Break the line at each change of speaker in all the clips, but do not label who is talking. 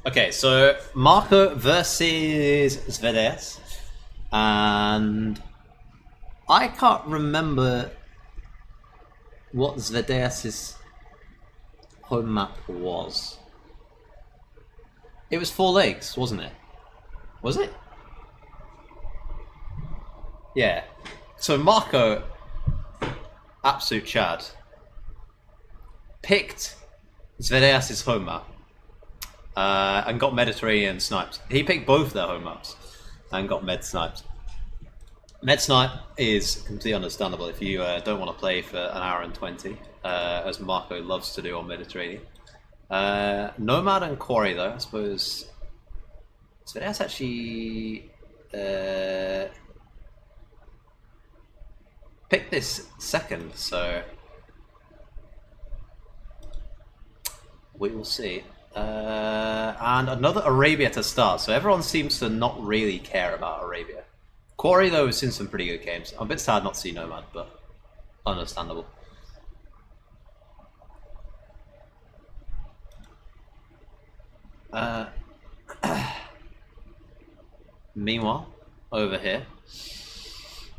Okay, so Marco versus xvedejas, and I can't remember what xvedejas' home map was. It was 4 legs, wasn't it? Was it? Yeah. So Marco, absolute Chad, picked xvedejas' home map and got Mediterranean sniped. He picked both their home maps and got Med sniped. Med snipe is completely understandable if you don't want to play for an hour and 20, as Marco loves to do on Mediterranean. Nomad and Quarry, though, I suppose. So that's actually picked this second, so we will see. And another Arabia to start, so everyone seems to not really care about Arabia. Quarry, though, has seen some pretty good games. I'm a bit sad not to see Nomad, but understandable. Meanwhile, over here,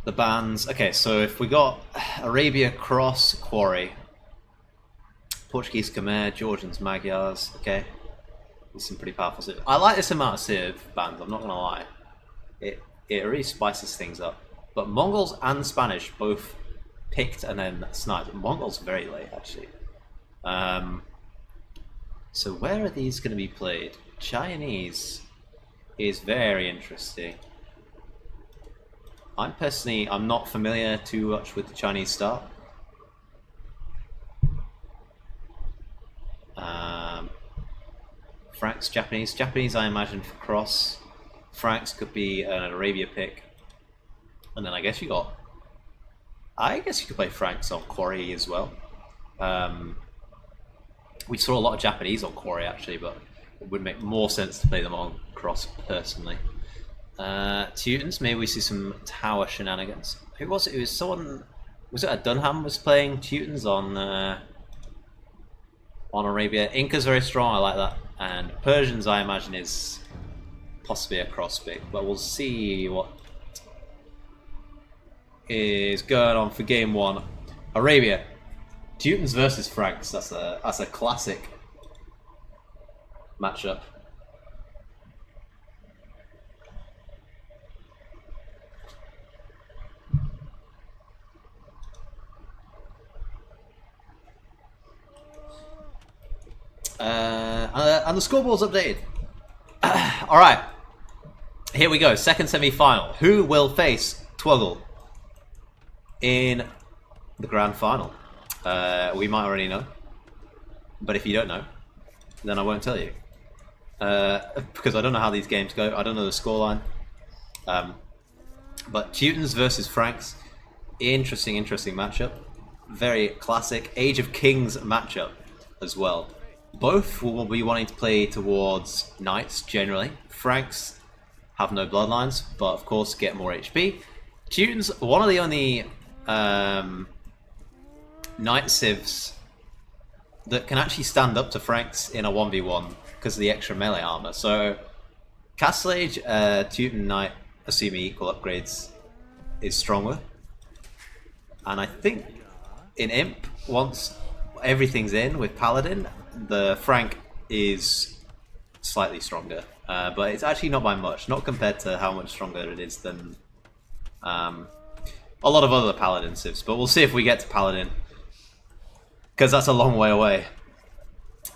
the bands. Okay, so if we got Arabia, Cross, Quarry, Portuguese, Khmer, Georgians, Magyars. Okay, there's some pretty powerful civ. I like this amount of civ bands. I'm not gonna lie, it really spices things up. But Mongols and Spanish both picked and then sniped. Mongols very late actually. So where are these going to be played? Chinese is very interesting. I'm not familiar too much with the Chinese start. Franks, Japanese. Japanese I imagine for Cross. Franks could be an Arabia pick. And then I guess you could play Franks on Quarry as well. We saw a lot of Japanese on Quarry actually, but it would make more sense to play them on Cross personally. Teutons, maybe we see some tower shenanigans. Who was it? It was someone. Was it a Dunham was playing Teutons on Arabia? Inca's very strong. I like that. And Persians, I imagine, is possibly a cross pick, but we'll see what is going on for game one. Arabia, Teutons versus Franks. That's a classic matchup. And the scoreboard's updated. All right, here we go. Second semi-final. Who will face Twoggle in the grand final? We might already know, but if you don't know, then I won't tell you, because I don't know how these games go. I don't know the scoreline. But Teutons versus Franks, interesting matchup. Very classic Age of Kings matchup as well. Both will be wanting to play towards knights generally. Franks have no bloodlines, but of course get more HP. Teutons, one of the only knight civs that can actually stand up to Franks in a 1v1 because of the extra melee armor. So Castle Age, Teuton Knight, assuming equal upgrades, is stronger. And I think in Imp, once everything's in with Paladin, the Frank is slightly stronger. But it's actually not by much, not compared to how much stronger it is than a lot of other Paladin civs. But we'll see if we get to Paladin, because that's a long way away.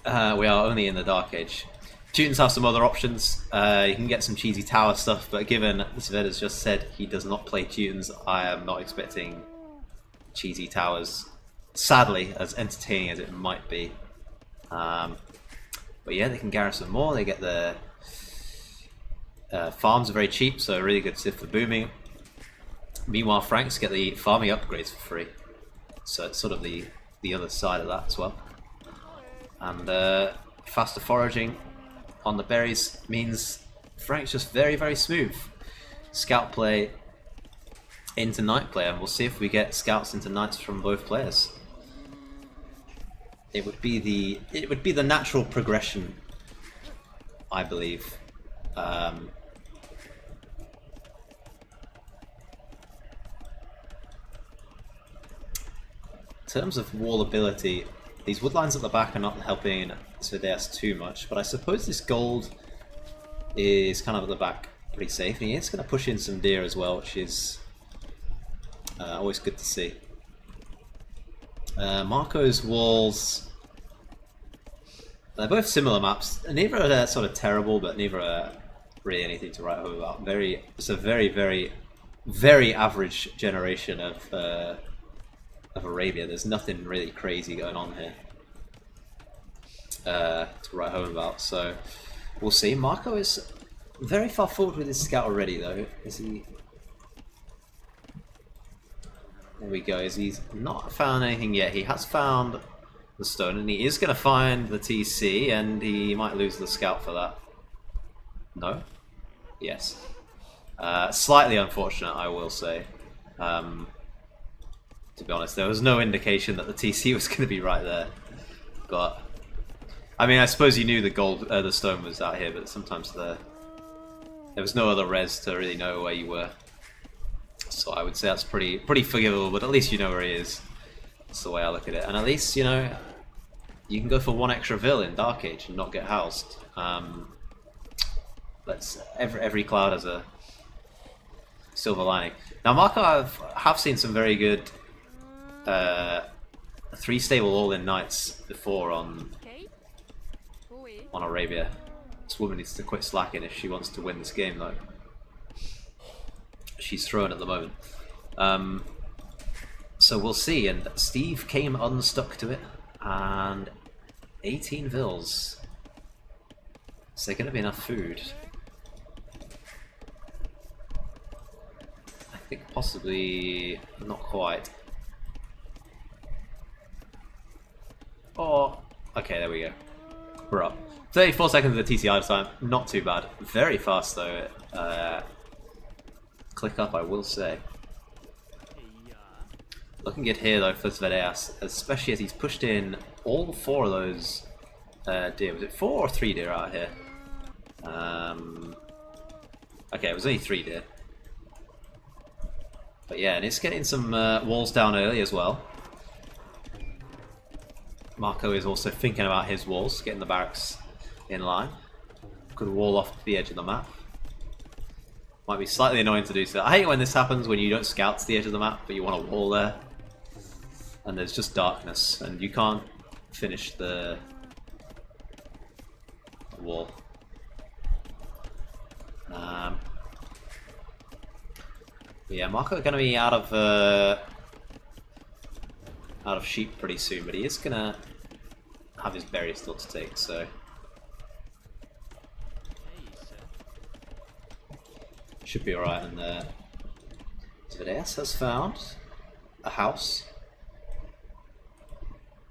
We are only in the Dark Age. Teutons have some other options. You can get some cheesy tower stuff, but given Sved has just said he does not play Teutons, I am not expecting cheesy towers, sadly, as entertaining as it might be. But yeah, they can garrison more. They get the farms are very cheap, so a really good civ for booming. Meanwhile, Franks get the farming upgrades for free, so it's sort of the other side of that as well. And faster foraging on the berries means Frank's just very smooth. Scout play into knight play, and we'll see if we get scouts into knights from both players. It would be the natural progression I believe. In terms of wall ability, these woodlines at the back are not helping xvedejas too much, but I suppose this gold is kind of at the back pretty safe. And he is going to push in some deer as well, which is always good to see. Marco's walls, they're both similar maps. Neither are sort of terrible, but neither are really anything to write home about. It's a very, very, very average generation of Arabia. There's nothing really crazy going on here to write home about. So we'll see. Marco is very far forward with his scout already, though. Is he? There we go. He's not found anything yet. He has found the stone, and he is going to find the TC, and he might lose the scout for that. No? Yes. Slightly unfortunate, I will say. To be honest, there was no indication that the TC was going to be right there. But I mean, I suppose you knew the stone was out here, but sometimes there was no other res to really know where you were. So I would say that's pretty forgivable, but at least you know where he is. That's the way I look at it, and at least you know you can go for one extra vill in Dark Age and not get housed. Every cloud has a silver lining. Now, Marco, I have seen some very good 3 stable all-in knights before on Arabia. This woman needs to quit slacking if she wants to win this game, though. She's thrown at the moment. So we'll see. And Steve came unstuck to it, and 18 vills. Is there going to be enough food? I think possibly not quite. Oh, okay, there we go. We're up. 34 seconds of the TCI time, not too bad. Very fast though. Click up, I will say. Looking good here though for xvedejas, especially as he's pushed in all 4 of those deer. Was it 4 or 3 deer out here? Okay, it was only 3 deer. But yeah, and it's getting some walls down early as well. Marco is also thinking about his walls, getting the barracks in line. Could wall off the edge of the map. Might be slightly annoying to do so. I hate when this happens, when you don't scout to the edge of the map, but you want a wall there. And there's just darkness, and you can't finish the wall. Yeah, Marco going to be out of sheep pretty soon, but he is going to have his berry still to take, so should be alright. And xvedejas has found a house.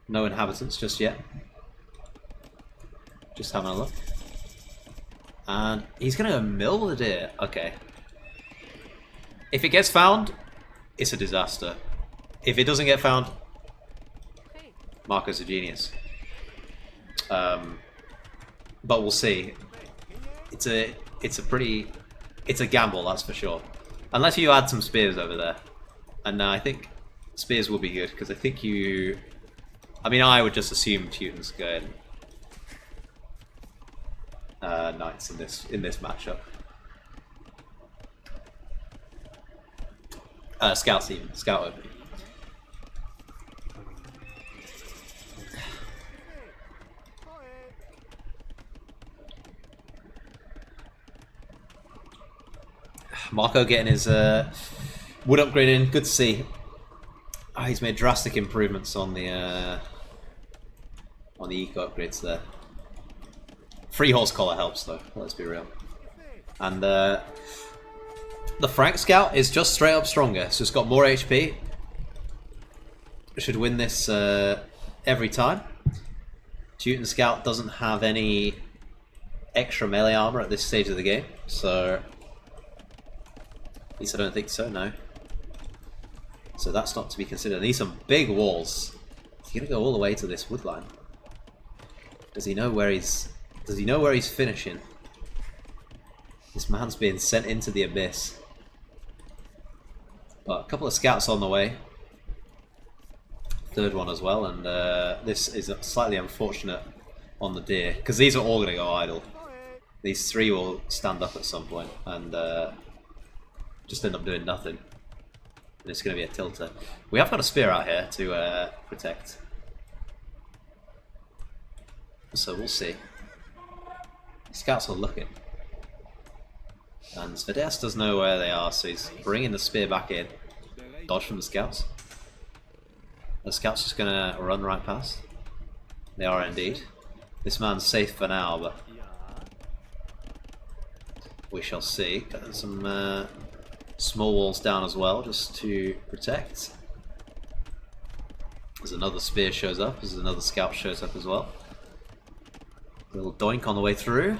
No inhabitants just yet. Just having a look. And he's going to mill the deer. Okay. If it gets found, it's a disaster. If it doesn't get found, Marco's a genius. But we'll see. It's a gamble, that's for sure. Unless you add some spears over there, and I think spears will be good because I think you. I mean, I would just assume Teutons going knights in this matchup. Scouts even scout over. Marco getting his wood upgrade in. Good to see. Oh, he's made drastic improvements on the eco upgrades there. Free horse collar helps though. Let's be real. And the Frank Scout is just straight up stronger. So it's got more HP. Should win this every time. Teuton Scout doesn't have any extra melee armor at this stage of the game, so. At least I don't think so, no. So that's not to be considered. These are some big walls. He's going to go all the way to this woodline. Does he know where he's Does he know where he's finishing? This man's being sent into the abyss. But a couple of scouts on the way. Third one as well, and this is slightly unfortunate on the deer, because these are all going to go idle. These three will stand up at some point and just end up doing nothing. And it's going to be a tilter. We have got a spear out here to protect. So we'll see. Scouts are looking. And xvedejas does know where they are, so he's bringing the spear back in. Dodge from the scouts. The scouts just going to run right past. They are indeed. This man's safe for now, but we shall see. Got some small walls down as well, just to protect. There's another spear shows up. There's another scout shows up as well. A little doink on the way through.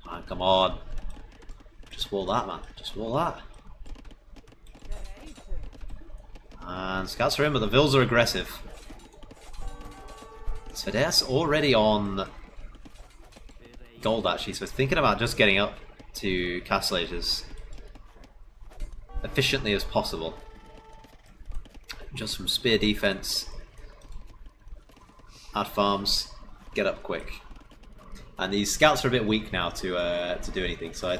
Ah, come on. Just wall that, man. Just wall that. And scouts are in, but the Vils are aggressive. xvedejas already on gold, actually, so thinking about just getting up to Castle Age as efficiently as possible. Just from spear defense, add farms, get up quick. And these scouts are a bit weak now to do anything, so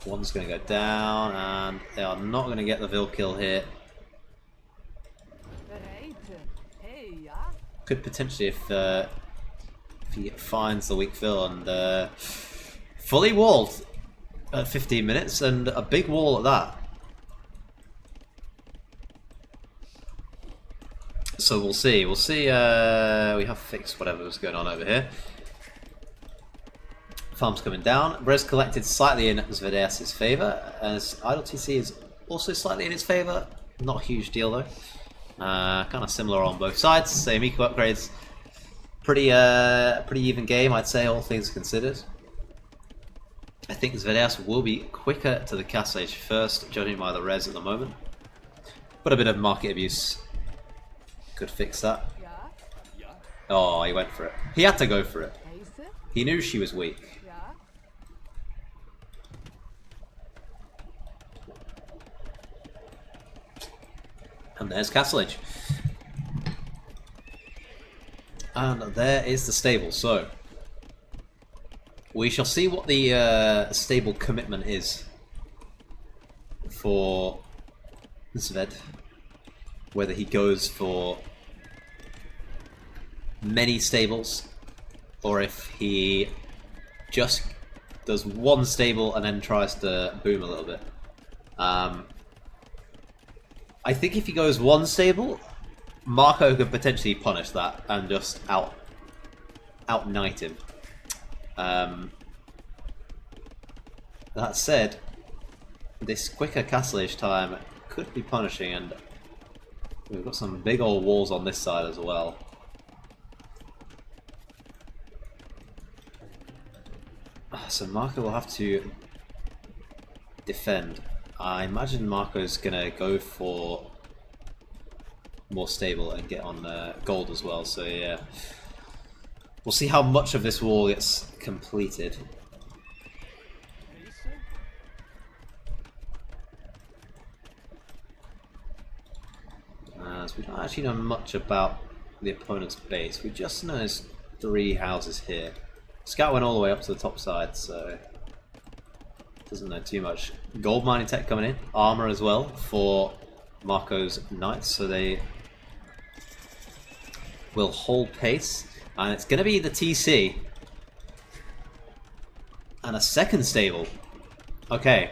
one's going to go down, and they are not going to get the Vil kill here. Could potentially, if he finds the weak Vil, and fully walled at 15 minutes, and a big wall at that. So we'll see. We'll see. We have fixed whatever was going on over here. Farm's coming down. Res collected slightly in xvedejas' favour, as idle TC is also slightly in its favour. Not a huge deal though. Kind of similar on both sides. Same eco upgrades. Pretty even game, I'd say, all things considered. I think xvedejas will be quicker to the Castle Age first, judging by the res at the moment. But a bit of market abuse could fix that. Oh, he went for it. He had to go for it. He knew she was weak. And there's Castle Age. And there is the stable. So we shall see what the stable commitment is for Zved. Whether he goes for many stables, or if he just does one stable and then tries to boom a little bit. I think if he goes one stable, Marco could potentially punish that and just out-knight him. That said, this quicker Castle Age time could be punishing, and we've got some big old walls on this side as well. So Marco will have to defend. I imagine Marco's gonna go for more stable and get on gold as well, so yeah. We'll see how much of this wall gets completed. So we don't actually know much about the opponent's base. We just know there's 3 houses here. Scout went all the way up to the top side, so doesn't know too much. Gold mining tech coming in, armor as well for Marco's knights, so they will hold pace. And it's going to be the TC and a second stable. Okay.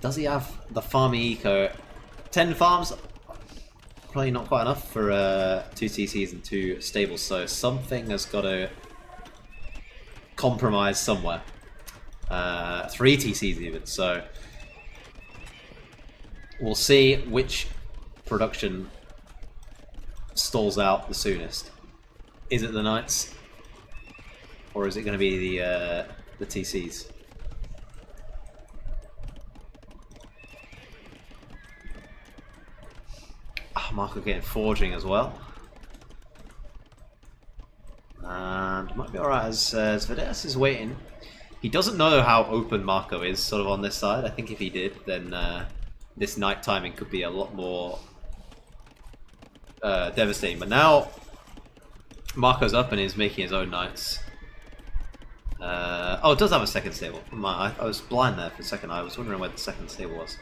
Does he have the farming eco? 10 farms, probably not quite enough for 2 TCs and 2 stables, so something has got to compromise somewhere. 3 TCs even, so we'll see which production stalls out the soonest. Is it the Knights, or is it going to be the TCs? Marco getting forging as well. Might be alright as xvedejas is waiting. He doesn't know how open Marco is sort of on this side. I think if he did, then this night timing could be a lot more devastating. But now Marco's up and is making his own knights. Oh, it does have a second stable. I was blind there for a second. I was wondering where the second stable was.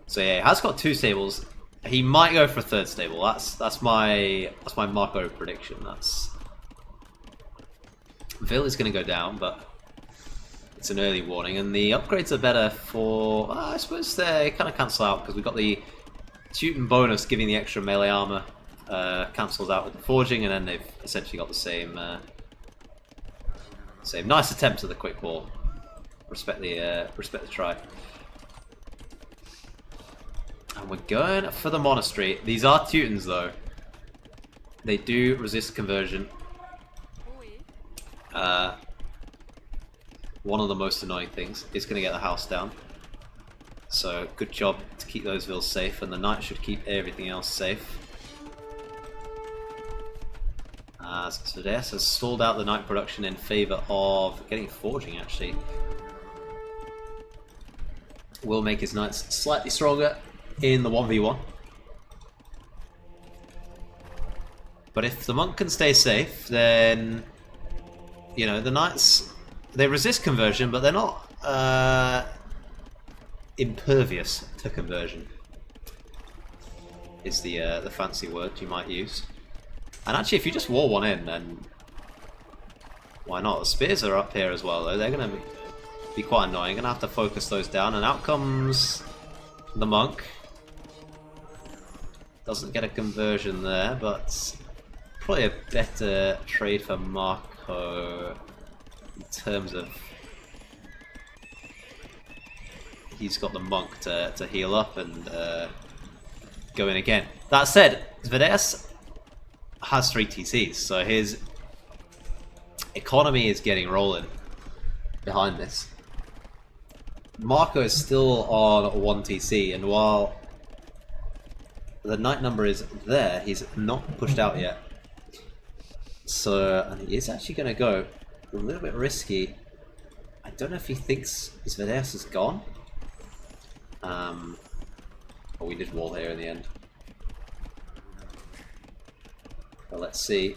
So yeah, he has got 2 stables. He might go for a 3rd stable. That's my Marco prediction. Vil is going to go down, but it's an early warning, and the upgrades are better for... I suppose they kind of cancel out, because we've got the Teuton bonus giving the extra melee armor, cancels out with the forging, and then they've essentially got the same nice attempt at the quick wall. Respect the try. And we're going for the monastery. These are Teutons though. They do resist conversion. One of the most annoying things is going to get the house down. So good job to keep those vills safe, and the knight should keep everything else safe. xvedejas has stalled out the knight production in favour of getting forging actually. Will make his knights slightly stronger in the 1v1. But if the monk can stay safe, then you know, the knights, they resist conversion, but they're not impervious to conversion, is the fancy word you might use. And actually, if you just wall one in, then why not? The spears are up here as well, though. They're going to be quite annoying. Going to have to focus those down, and out comes the monk. Doesn't get a conversion there, but probably a better trade for Marco in terms of he's got the monk to heal up and go in again. That said, xvedejas has 3 TCs, so his economy is getting rolling behind this. Marco is still on 1 TC, and while the knight number is there, he's not pushed out yet. So, and he is actually going to go a little bit risky. I don't know if he thinks xvedejas is gone. But we did wall here in the end. But let's see.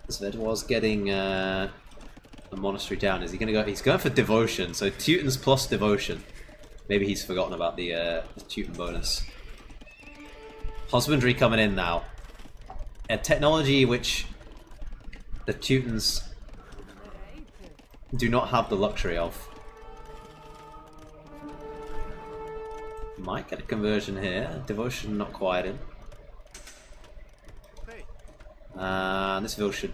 xvedejas was getting the monastery down. Is he going to go? He's going for devotion. So Teutons plus devotion. Maybe he's forgotten about the Teuton bonus. Husbandry coming in now. A technology which the Teutons do not have the luxury of. Might get a conversion here. Devotion not quite in. This Vil should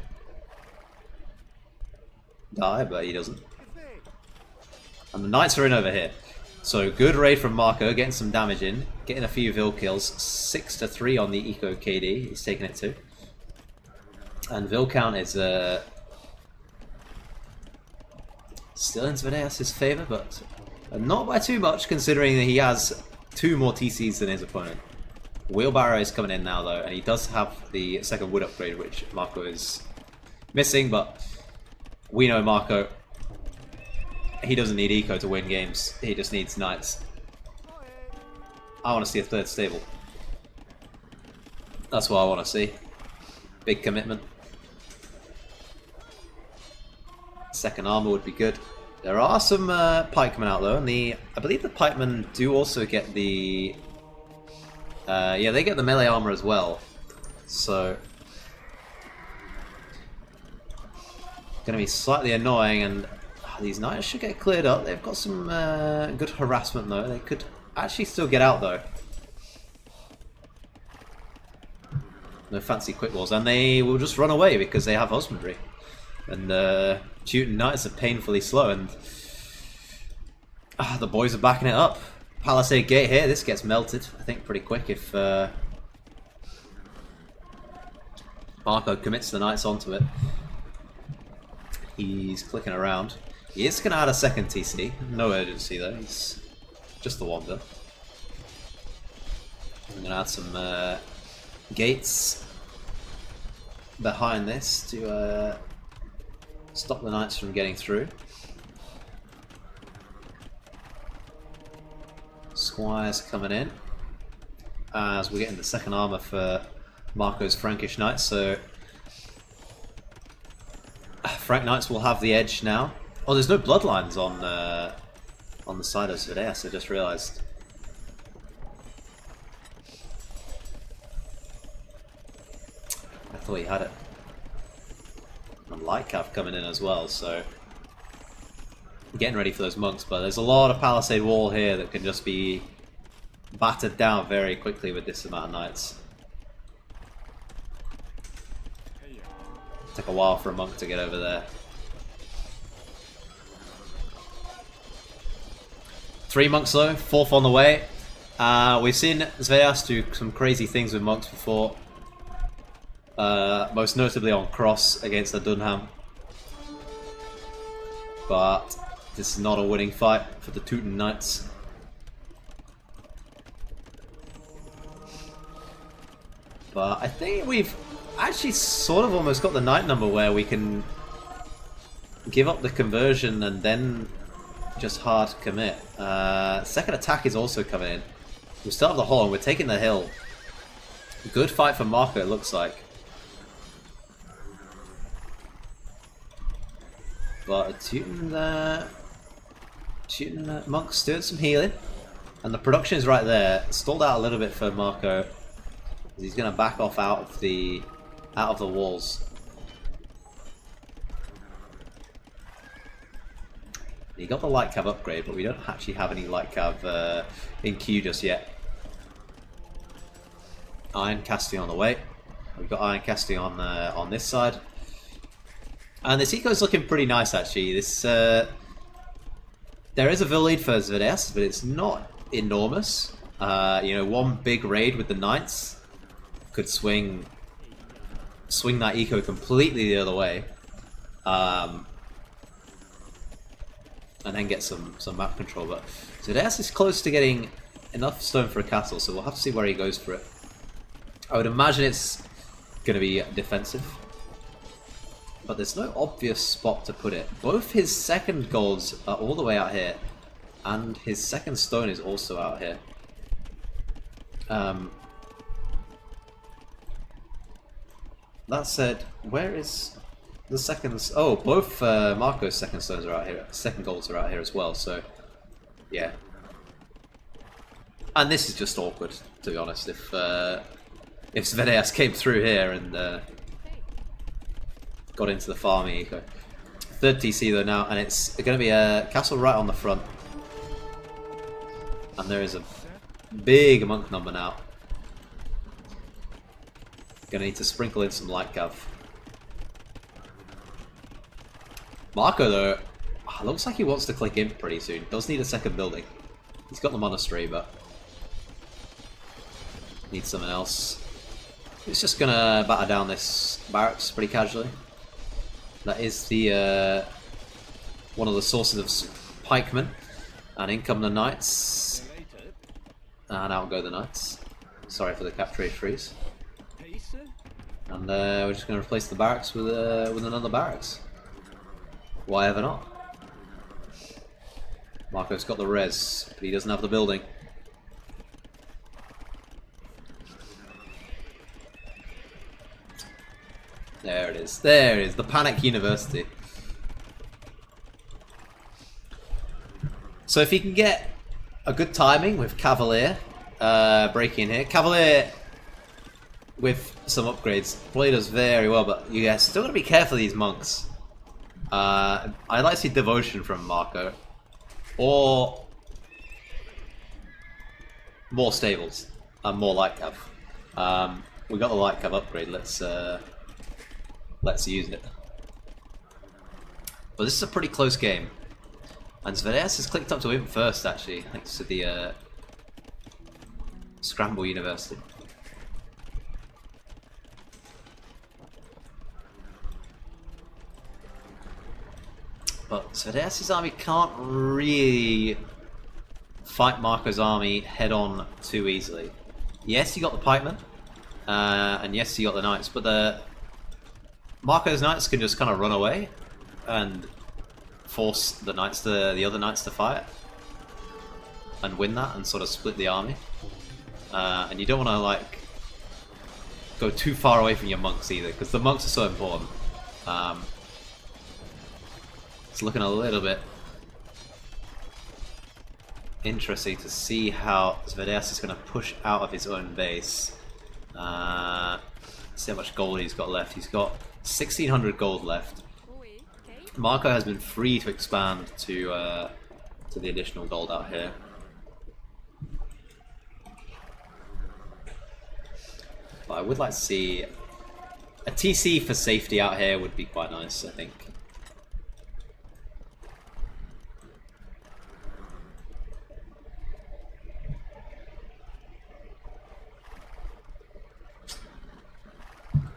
die, but he doesn't. And the knights are in over here. So good raid from Marco, getting some damage in, getting a few Vil kills. 6-3 on the Eco KD. He's taking it too. And Vil count is still in xvedejas' favour, but not by too much, considering that he has 2 more TCs than his opponent. Wheelbarrow is coming in now though, and he does have the 2nd wood upgrade, which Marco is missing, but we know Marco, he doesn't need eco to win games, he just needs knights. I want to see a 3rd stable. That's what I want to see. Big commitment. 2nd armor would be good. There are some pikemen out though, and I believe the pikemen do also get the yeah, they get the melee armor as well. So gonna be slightly annoying, and these knights should get cleared up. They've got some good harassment though. They could actually still get out though. No fancy quick walls, and they will just run away because they have husbandry. And Teuton knights are painfully slow, and the boys are backing it up. Palisade Gate here, this gets melted, I think, pretty quick if Marco commits the knights onto it. He's clicking around. He is going to add a 2nd TC. No urgency though, he's just the one though. I'm going to add some gates. behind this to stop the knights from getting through. Squires coming in as we're getting the second armor for Marco's Frankish knights. So Frank knights will have the edge now. Oh, there's no bloodlines on the side of xvedejas, I just realised. I thought he had it. And Lightcav coming in as well, so getting ready for those monks, but there's a lot of palisade wall here that can just be battered down very quickly with this amount of knights. Took a while for a monk to get over there. 3 monks though, 4th on the way. We've seen xvedejas do some crazy things with monks before. Most notably on cross against the Dunham. But this is not a winning fight for the Teuton Knights. But I think we've actually sort of almost got the knight number where we can give up the conversion and then just hard commit. Second attack is also coming in. We still have the hole and we're taking the hill. Good fight for Marco, it looks like. But a Teuton monks doing some healing. And the production is right there. Stalled out a little bit for Marco. He's going to back off out of the walls. He got the light cav upgrade, but we don't actually have any light cav in queue just yet. Iron casting on the way. We've got iron casting on this side, and this eco is looking pretty nice actually. This there is a vill lead for xvedejas, but it's not enormous. You know, one big raid with the knights could swing that eco completely the other way, and then get some map control. But xvedejas is close to getting enough stone for a castle, so we'll have to see where he goes for it. I would imagine it's going to be defensive, but there's no obvious spot to put it. Both his second golds are all the way out here, and his second stone is also out here. That said, where is the second? Oh, both Marco's second stones are out here. Second golds are out here as well. So, yeah. And this is just awkward, to be honest. If xvedejas came through here and got into the farming eco. Third TC though now, and it's going to be a castle right on the front. And there is a big monk number now. Gonna need to sprinkle in some light cav. Marco though, looks like he wants to click in pretty soon. Does need a second building. He's got the monastery, but needs something else. He's just gonna batter down this barracks pretty casually. That is the one of the sources of pikemen, and in come the knights, and out go the knights. Sorry for the capture freeze. And we're just going to replace the barracks with another barracks. Why ever not? Marco's got the res, but he doesn't have the building. There it is. There it is. The Panic University. So if he can get a good timing with Cavalier breaking in here. Cavalier with some upgrades probably does very well, but you guys still gotta be careful of these monks. I'd like to see devotion from Marco, or more stables and more light cav. We got the light cav upgrade. Let's use it. But this is a pretty close game, and xvedejas has clicked up to win first actually, thanks to the Scramble University. But xvedejas' army can't really fight Marco's army head on too easily. Yes, you got the pikemen, and yes, you got the knights, but Marco's knights can just kind of run away and force the other knights to fight and win that and sort of split the army. And you don't want to like go too far away from your monks either, because the monks are so important. It's looking a little bit interesting to see how xvedejas is going to push out of his own base. See how much gold he's got left. He's got 1600 gold left. Marco has been free to expand to the additional gold out here. But I would like to see a TC for safety out here would be quite nice, I think.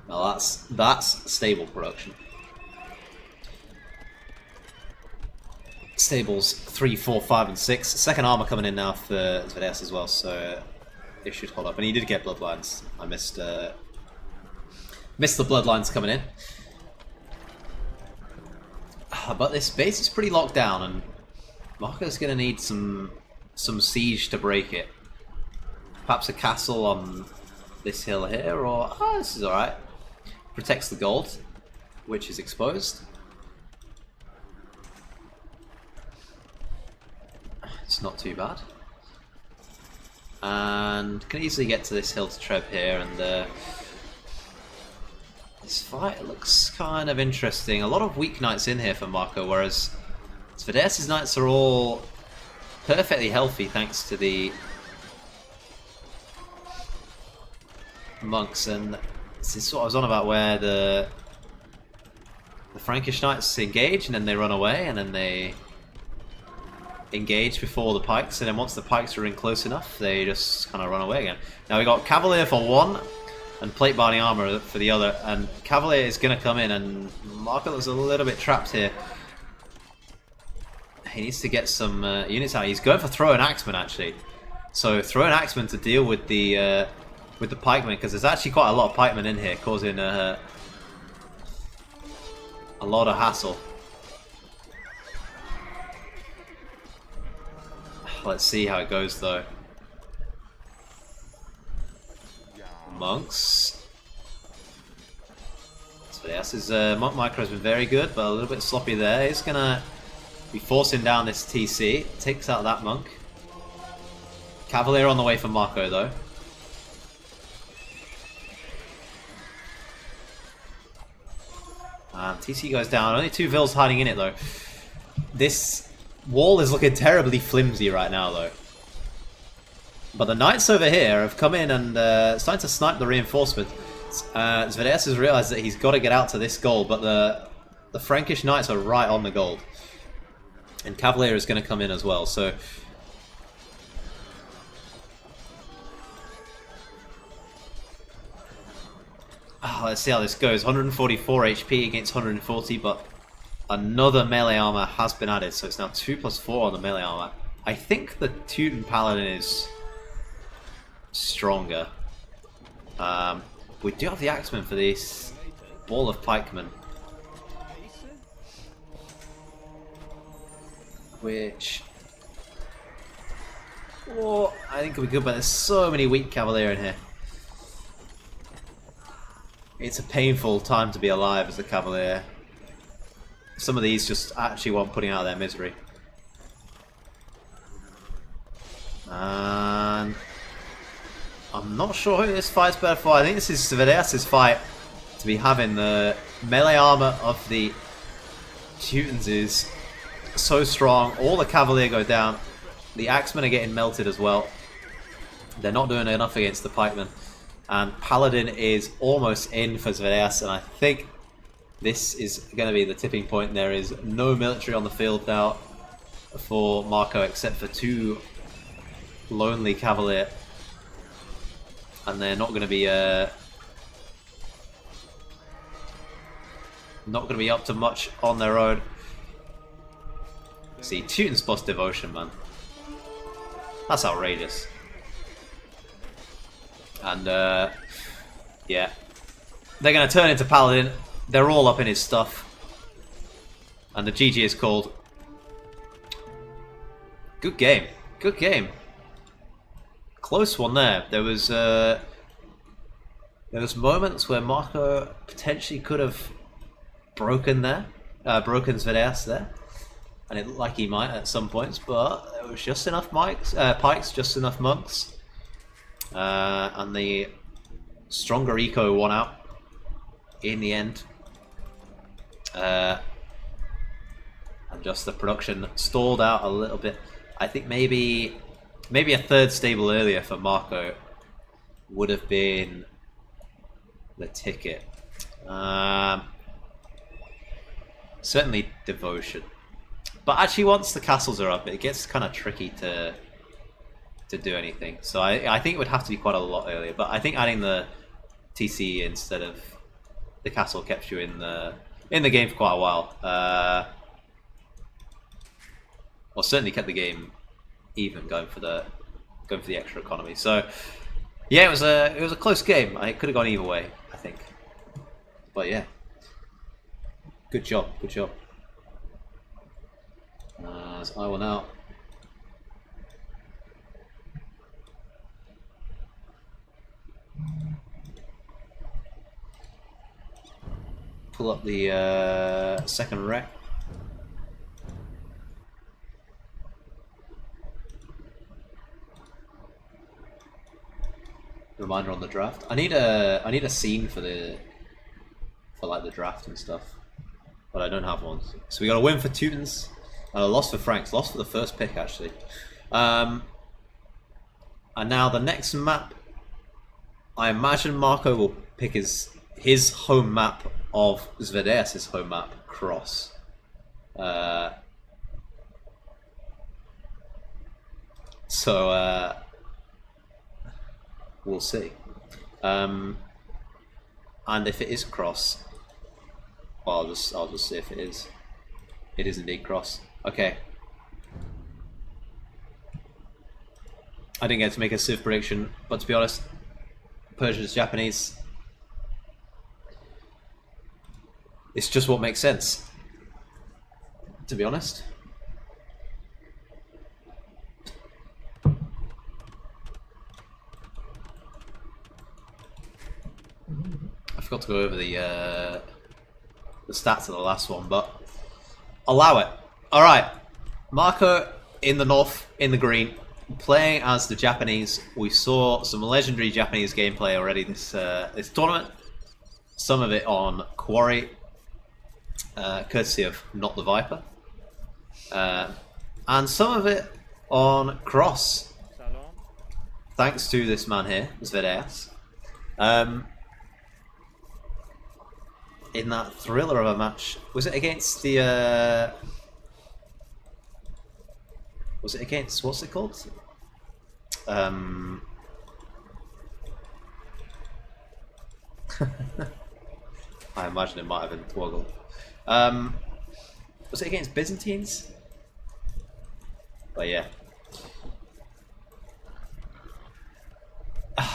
Well, that's stable production. Stables 3, 4, 5, and 6. Second armor coming in now for xvedejas as well, so it should hold up. And he did get bloodlines. I missed the bloodlines coming in. But this base is pretty locked down, and Marco's going to need some siege to break it. Perhaps a castle on this hill here, or this is all right. Protects the gold, which is exposed. It's not too bad. And can easily get to this hill to Treb here, and this fight looks kind of interesting. A lot of weak knights in here for Marco, whereas xvedejas' knights are all perfectly healthy thanks to the monks. And this is what I was on about, where the Frankish knights engage and then they run away, and then they engage before the pikes, and then once the pikes are in close enough, they just kind of run away again. Now we got Cavalier for one, and plate binding armor for the other, and Cavalier is going to come in, and Marco looks a little bit trapped here. He needs to get some units out. He's going for throw and axeman actually, so throw and axeman to deal with the pikemen, because there's actually quite a lot of pikemen in here, causing a lot of hassle. Let's see how it goes though. Monks. So yes, his monk micro has been very good, but a little bit sloppy there. He's gonna be forcing down this TC. Takes out that monk. Cavalier on the way for Marco though. TC goes down. Only 2 vills hiding in it though. This wall is looking terribly flimsy right now though. But the knights over here have come in and starting to snipe the reinforcements. xvedejas has realised that he's got to get out to this gold, but the Frankish knights are right on the gold. And Cavalier is going to come in as well, so let's see how this goes. 144 HP against 140, but another melee armor has been added, so it's now 2 + 4 on the melee armor. I think the Teuton Paladin is stronger. We do have the axeman for this ball of pikemen, which I think will be good, but there's so many weak Cavalier in here. It's a painful time to be alive as a Cavalier. Some of these just actually want putting out their misery. And I'm not sure who this fight's better for. I think this is xvedejas' fight to be having. The melee armor of the Teutons is so strong. All the Cavalier go down. The axemen are getting melted as well. They're not doing enough against the pikemen. And Paladin is almost in for xvedejas, and I think this is going to be the tipping point. There is no military on the field now for Marco except for 2 lonely Cavalier, and they're not going to be up to much on their own. See, Teuton's plus devotion, man. That's outrageous. And yeah, they're going to turn into Paladin. they're all up in his stuff. And the GG is called. Good game. Good game. Close one there. There was moments where Marco potentially could have broken xvedejas there. And it looked like he might at some points, but there was just enough pikes, just enough monks. And the stronger eco won out in the end. And just the production stalled out a little bit. I think maybe a third stable earlier for Marco would have been the ticket. Certainly devotion. But actually once the castles are up, it gets kind of tricky to do anything. So I think it would have to be quite a lot earlier. But I think adding the TC instead of the castle kept you in the game for quite a while. Well, certainly kept the game even going for the extra economy. So yeah, it was a close game. It could have gone either way, I think. But yeah, good job, good job. So I will now pull up the second wreck. Reminder on the draft. I need a scene for like the draft and stuff, but I don't have one. So we got a win for Teutons and a loss for Franks. Loss for the first pick actually. And now the next map, I imagine Marco will pick his home map of xvedejas' home map, Cross. So we'll see. And if it is Cross, well, I'll just see if it is. It is indeed Cross. Okay. I didn't get to make a Civ prediction, but to be honest, Persia's Japanese. It's just what makes sense, to be honest. I forgot to go over the stats of the last one, but allow it. All right, Marco in the north, in the green, playing as the Japanese. We saw some legendary Japanese gameplay already this tournament. Some of it on Quarry, courtesy of Not the Viper, and some of it on Cross, thanks to this man here, xvedejas. In that thriller of a match, was it against the? Was it against, what's it called? I imagine it might have been Twoggle. Was it against Byzantines? But yeah.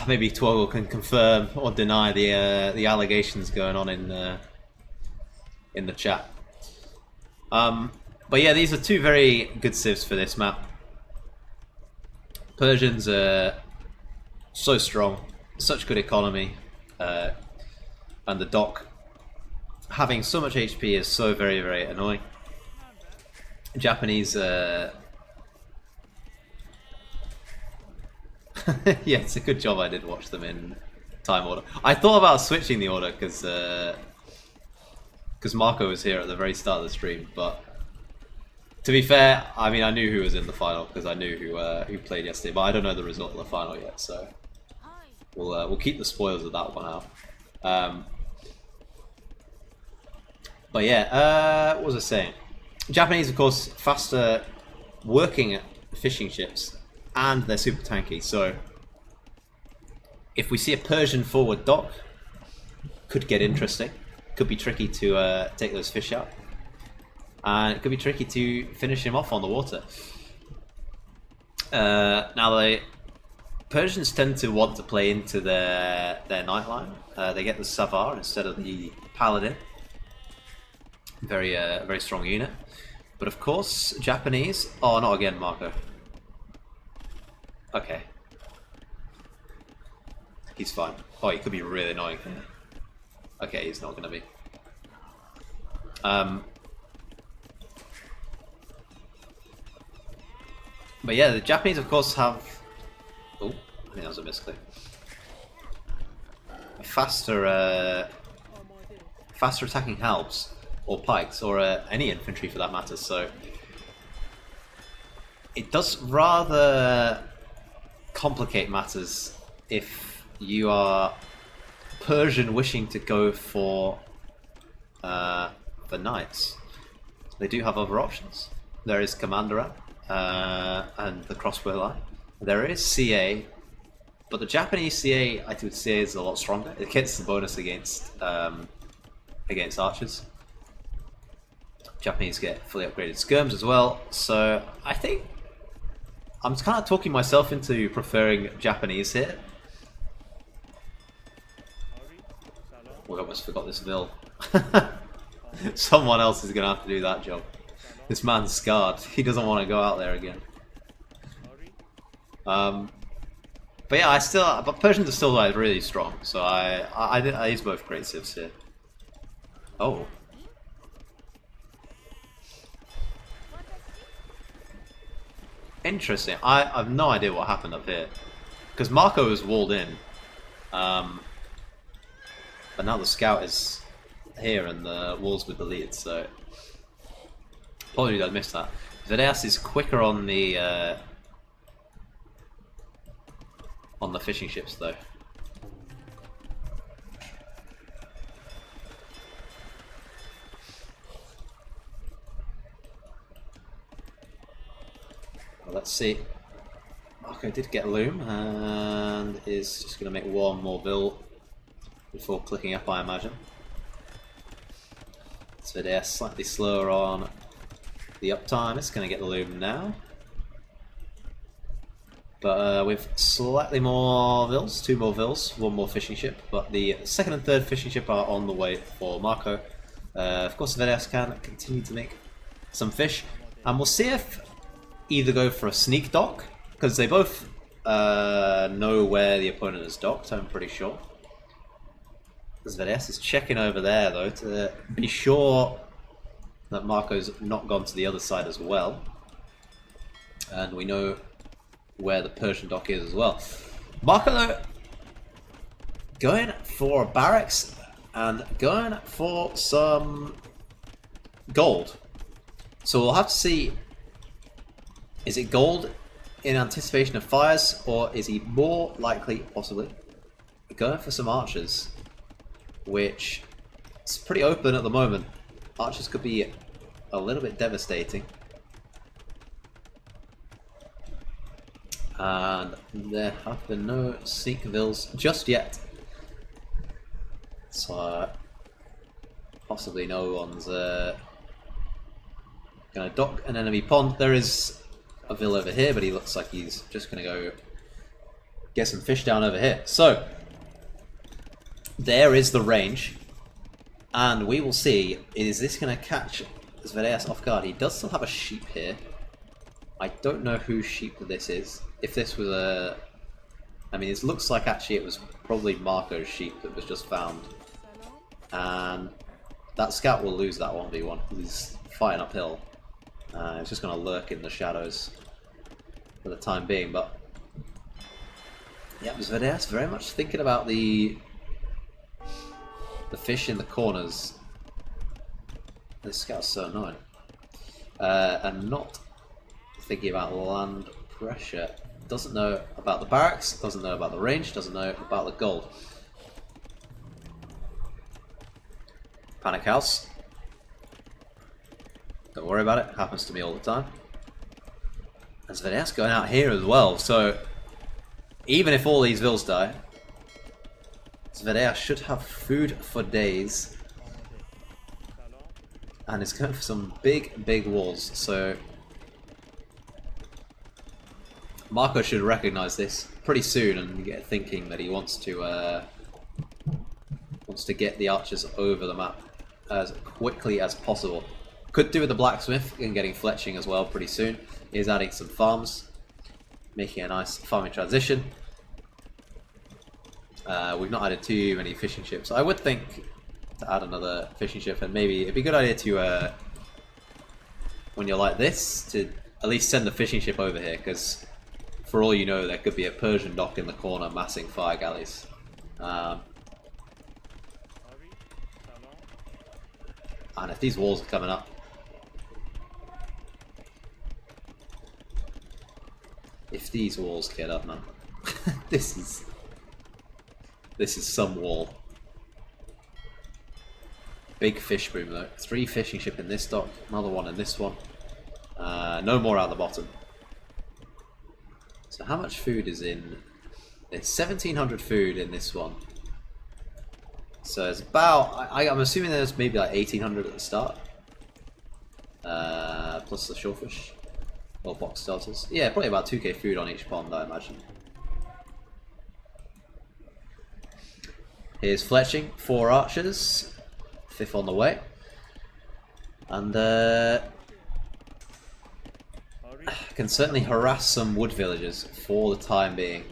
Maybe Twoggle can confirm or deny the allegations going on in the chat. But yeah, these are two very good civs for this map. Persians are so strong, such good economy, and the dock having so much HP is so very, very annoying. Japanese, yeah, it's a good job I did watch them in time order. I thought about switching the order because Marco was here at the very start of the stream, but to be fair, I mean, I knew who was in the final because I knew who played yesterday, but I don't know the result of the final yet, so we'll keep the spoils of that one out. But yeah, what was I saying? Japanese, of course, faster working fishing ships, and they're super tanky. So if we see a Persian forward dock, could get interesting. Could be tricky to take those fish out. And it could be tricky to finish him off on the water. Now the Persians tend to want to play into their nightline. They get the Savar instead of the Paladin. very strong unit. But of course, Japanese. Oh, not again, Marco. Okay. He's fine. Oh, he could be really annoying here. Okay, he's not going to be. But yeah, the Japanese, of course, have... Oh, I think that was a misclick. Faster attacking halbs, or pikes, or any infantry for that matter, so... It does rather complicate matters if you are Persian wishing to go for the knights. They do have other options. There is Commander and the crossbow line. There is CA, but the Japanese CA, I would say, is a lot stronger. It gets the bonus against archers. Japanese get fully upgraded skirms as well, so I think I'm kind of talking myself into preferring Japanese here. We almost forgot this Vil. Someone else is going to have to do that job. This man's scarred. He doesn't want to go out there again. But yeah, but Persians are still like really strong, so I use both great civs here. Oh. Interesting. I have no idea what happened up here, because Marco is walled in, but now the scout is here and the walls with the lead. So apologies, I missed that. Xvedejas is quicker on the fishing ships though. Well, let's see. Marco did get Loom and is just going to make one more Vil before clicking up, I imagine. So they're slightly slower on the uptime. It's going to get the Loom now. But with slightly more Vils, 2 more Vils, 1 more fishing ship. But the second and third fishing ship are on the way for Marco. Of course, Xvedejas can continue to make some fish. And we'll see if either go for a sneak dock, because they both know where the opponent is docked, I'm pretty sure. Xvedejas is checking over there though to be sure that Marco's not gone to the other side as well. And we know where the Persian dock is as well. Marco though, going for barracks and going for some gold. So we'll have to see, is it gold in anticipation of fires, or is he more likely, possibly, going for some archers, which is pretty open at the moment. Archers could be a little bit devastating. And there have been no sneak Vils just yet. So possibly no one's going to dock an enemy pond. There is a Vil over here, but he looks like he's just going to go get some fish down over here. So there is the range, and we will see, is this going to catch Xvedejas off guard? He does still have a sheep here. I don't know whose sheep this is. If this was a... I mean, it looks like actually it was probably Marco's sheep that was just found. And that scout will lose that 1v1 because he's fighting uphill. It's just going to lurk in the shadows for the time being, but... yeah, Xvedejas very much thinking about the fish in the corners. This scout's so annoying. And not thinking about land pressure. Doesn't know about the barracks, doesn't know about the range, doesn't know about the gold. Panic house. Don't worry about it, happens to me all the time. And Xvedejas going out here as well, so even if all these Vils die, Xvedejas should have food for days. And it's going for some big walls, so Marco should recognize this pretty soon and get thinking that he wants to get the archers over the map as quickly as possible. Could do with the blacksmith and getting fletching as well pretty soon. He's adding some farms, making a nice farming transition. We've not added too many fishing ships. I would think to add another fishing ship, and maybe it'd be a good idea to, when you're like this, to at least send the fishing ship over here, because for all you know, there could be a Persian dock in the corner massing fire galleys. And if these walls are coming up, if these walls get up, man, this is some wall. Big fish boom though. 3 fishing ship in this dock, another one in this one. No more out the bottom. So how much food is in? There's 1,700 food in this one. So it's about, I'm assuming there's maybe like 1,800 at the start. Plus the shellfish. Or box starters. Yeah, probably about 2k food on each pond, I imagine. Here's fletching, 4 archers. 5th on the way. And can certainly harass some wood villagers for the time being.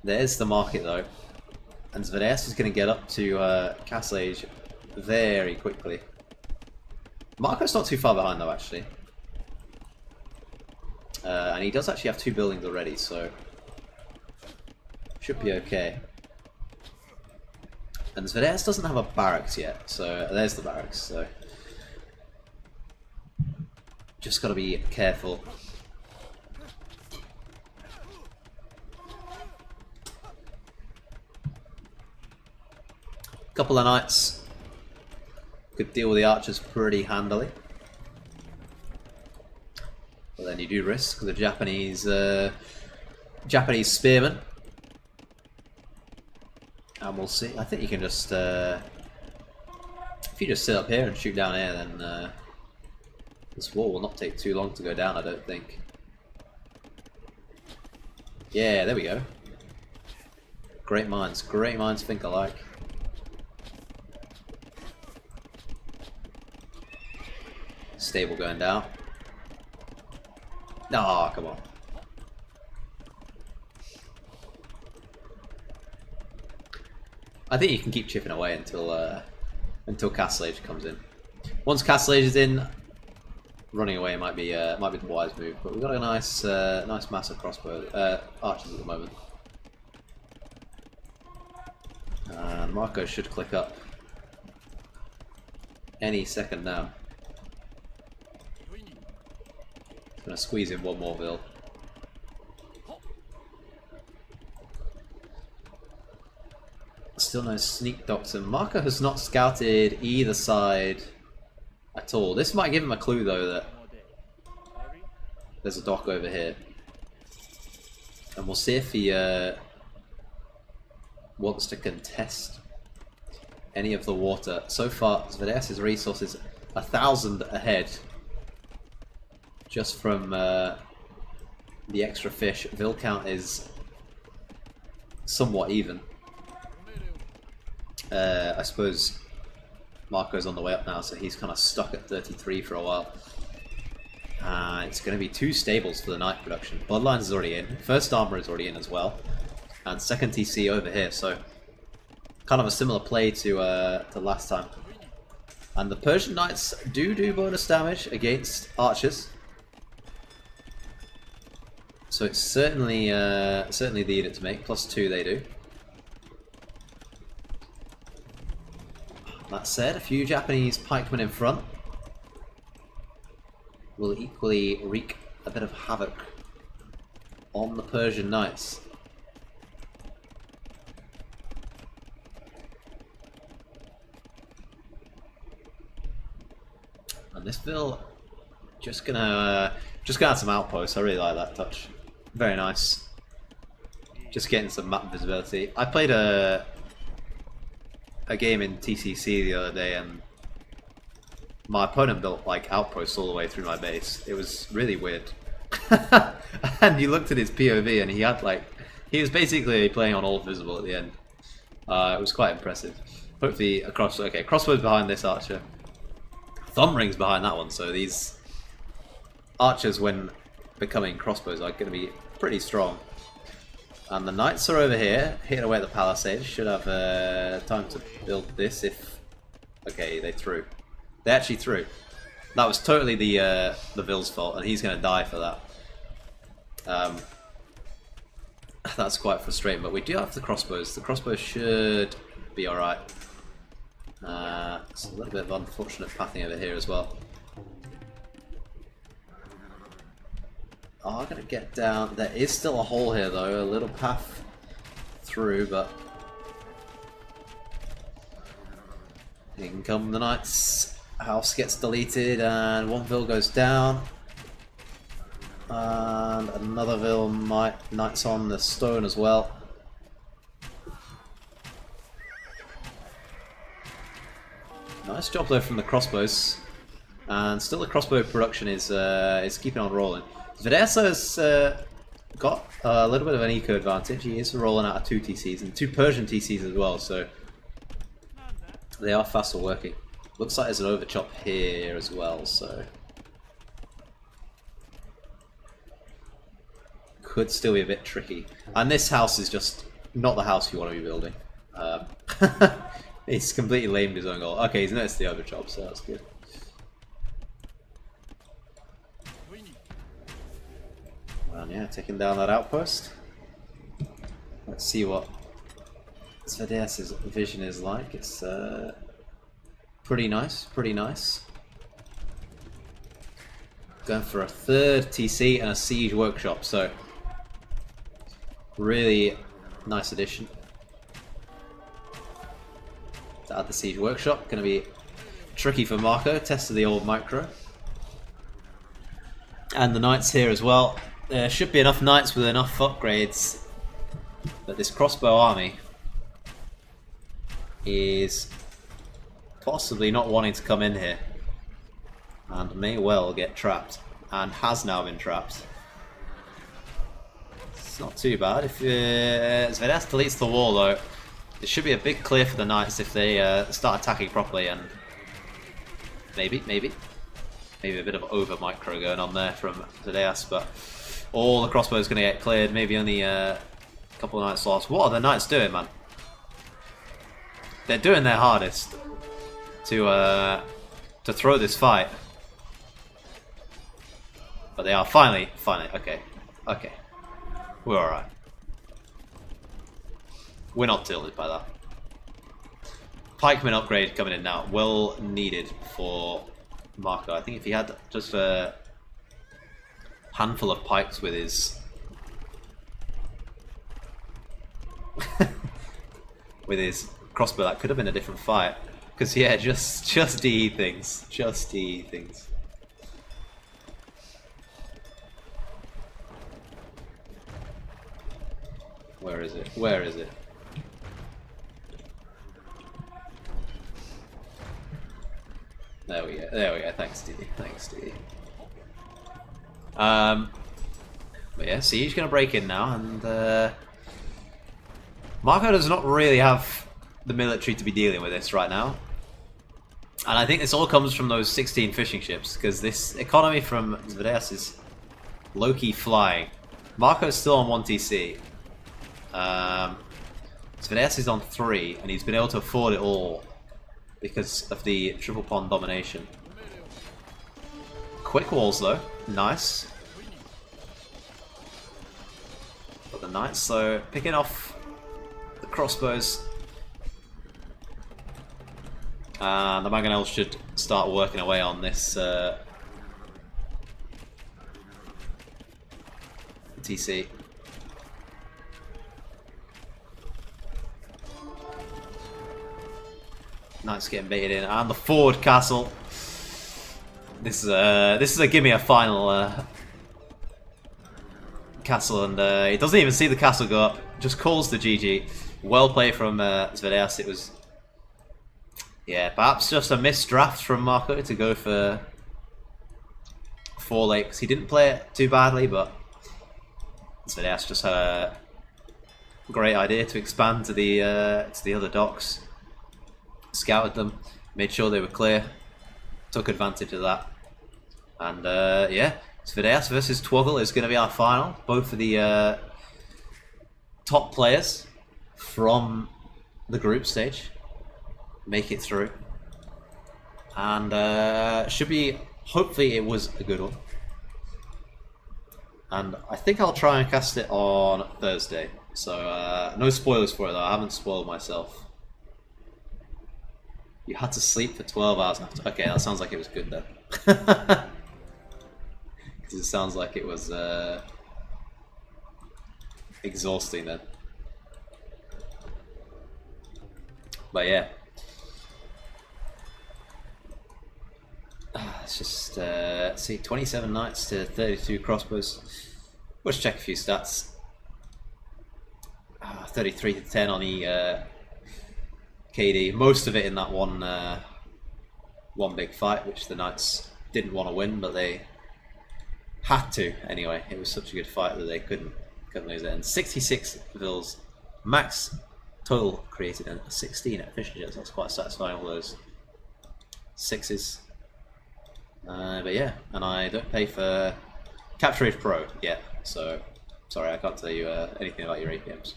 There's the market though. And xvedejas is going to get up to Castle Age very quickly. Marco's not too far behind though, actually. And he does actually have 2 buildings already, so should be okay. And xvedejas doesn't have a barracks yet, so there's the barracks. So just got to be careful. Couple of knights could deal with the archers pretty handily, but then you do risk the Japanese spearmen, and we'll see. I think you can just if you just sit up here and shoot down here, then this wall will not take too long to go down, I don't think. Yeah, there we go. Great minds think alike. Stable going down. Oh, come on. I think you can keep chipping away until Castle Age comes in. Once Castle Age is in, running away might be the wise move. But we've got a nice mass of crossbow archers at the moment. And Marco should click up any second now. Gonna squeeze in one more vill. Still no sneak doctor. Marco has not scouted either side at all. This might give him a clue though that there's a dock over here. And we'll see if he wants to contest any of the water. So far, xvedejas' resources 1,000 ahead. Just from the extra fish. Vill count is somewhat even. I suppose Marco's on the way up now, so he's kind of stuck at 33 for a while. It's going to be 2 stables for the night production. Bloodlines is already in. First armor is already in as well. And second TC over here, so kind of a similar play to last time. And the Persian knights do bonus damage against archers. So it's certainly the unit to make. +2 they do. That said, a few Japanese pikemen in front will equally wreak a bit of havoc on the Persian knights. And this Vill just gonna add some outposts. I really like that touch. Very nice. Just getting some map visibility. I played a game in TCC the other day, and my opponent built like outposts all the way through my base. It was really weird. And you looked at his POV, and he was basically playing on all visible at the end. It was quite impressive. Hopefully across. Okay, crossbows behind this archer. Thumb rings behind that one. So these archers, when becoming crossbows, are going to be pretty strong. And the knights are over here, hitting away at the palisade. Should have time to build this if... Okay, they threw. They actually threw. That was totally the Ville's fault, and he's going to die for that. That's quite frustrating, but we do have the crossbows. The crossbows should be alright. It's a little bit of unfortunate pathing over here as well. Oh, I'm going to get down. There is still a hole here though, a little path through, but... In come the knights. House gets deleted and one Ville goes down. And another Ville knights on the stone as well. Nice job though from the crossbows. And still the crossbow production is keeping on rolling. xvedejas has got a little bit of an eco advantage. He is rolling out of 2 TCs and 2 Persian TCs as well, so they are faster working. Looks like there's an overchop here as well, so could still be a bit tricky. And this house is just not the house you want to be building. He's completely lamed his own goal. Okay, he's noticed the overchop, so that's good. And yeah, taking down that outpost. Let's see what xvedejas' vision is like. It's pretty nice, pretty nice. Going for a 3rd TC and a siege workshop, so really nice addition. To add the siege workshop, going to be tricky for Marco. Tested the old micro. And the knights here as well. There should be enough knights with enough upgrades, but this crossbow army is possibly not wanting to come in here and may well get trapped, and has now been trapped. It's not too bad. If xvedejas deletes the wall though, it should be a big clear for the knights if they start attacking properly, and maybe a bit of over micro going on there from xvedejas, but all the crossbows going to get cleared. Maybe only a couple of knights lost. What are the knights doing, man? They're doing their hardest to throw this fight, but they are finally. Okay, we're all right. We're not tilted by that. Pikeman upgrade coming in now, well needed for Marco. I think if he had just a handful of pikes with his with his crossbow, that could have been a different fight. Because yeah, just DE things, just DE things. Where is it? Where is it? There we go. There we go. Thanks, DE. Thanks, DE. But yeah, Siege gonna break in now, and Marco does not really have the military to be dealing with this right now. And I think this all comes from those 16 fishing ships, because this economy from xvedejas is low-key flying. Marco's still on 1 TC. xvedejas is on 3, and he's been able to afford it all because of the triple pond domination. Quick walls though, nice. But the knights though, picking off the crossbows. And the mangonels should start working away on this TC. Knights getting baited in, and the forward castle. This is a give me a final castle, and he doesn't even see the castle go up. Just calls the GG. Well played from xvedejas. It was, yeah, perhaps just a missed draft from Marco to go for 4 lakes. He didn't play it too badly, but xvedejas just had a great idea to expand to the other docks. scouted them, made sure they were clear, took advantage of that, and yeah, xvedejas versus Twoggle is going to be our final. Both of the top players from the group stage make it through, and should be, hopefully it was a good one. And I think I'll try and cast it on Thursday, so no spoilers for it though, I haven't spoiled myself. You had to sleep for 12 hours after. Okay, that sounds like it was good then. Because it sounds like it was exhausting then. But yeah. Let's just see, 27 knights to 32 crossbows. Let's check a few stats. 33 to 10 on the KD. Most of it in that one big fight, which the knights didn't want to win, but they had to anyway. It was such a good fight that they couldn't lose it. And 66 vills, max total created, and 16 at efficiency. That's quite satisfying, all those sixes. But yeah, and I don't pay for Capture Age Pro yet, so sorry I can't tell you anything about your APMs.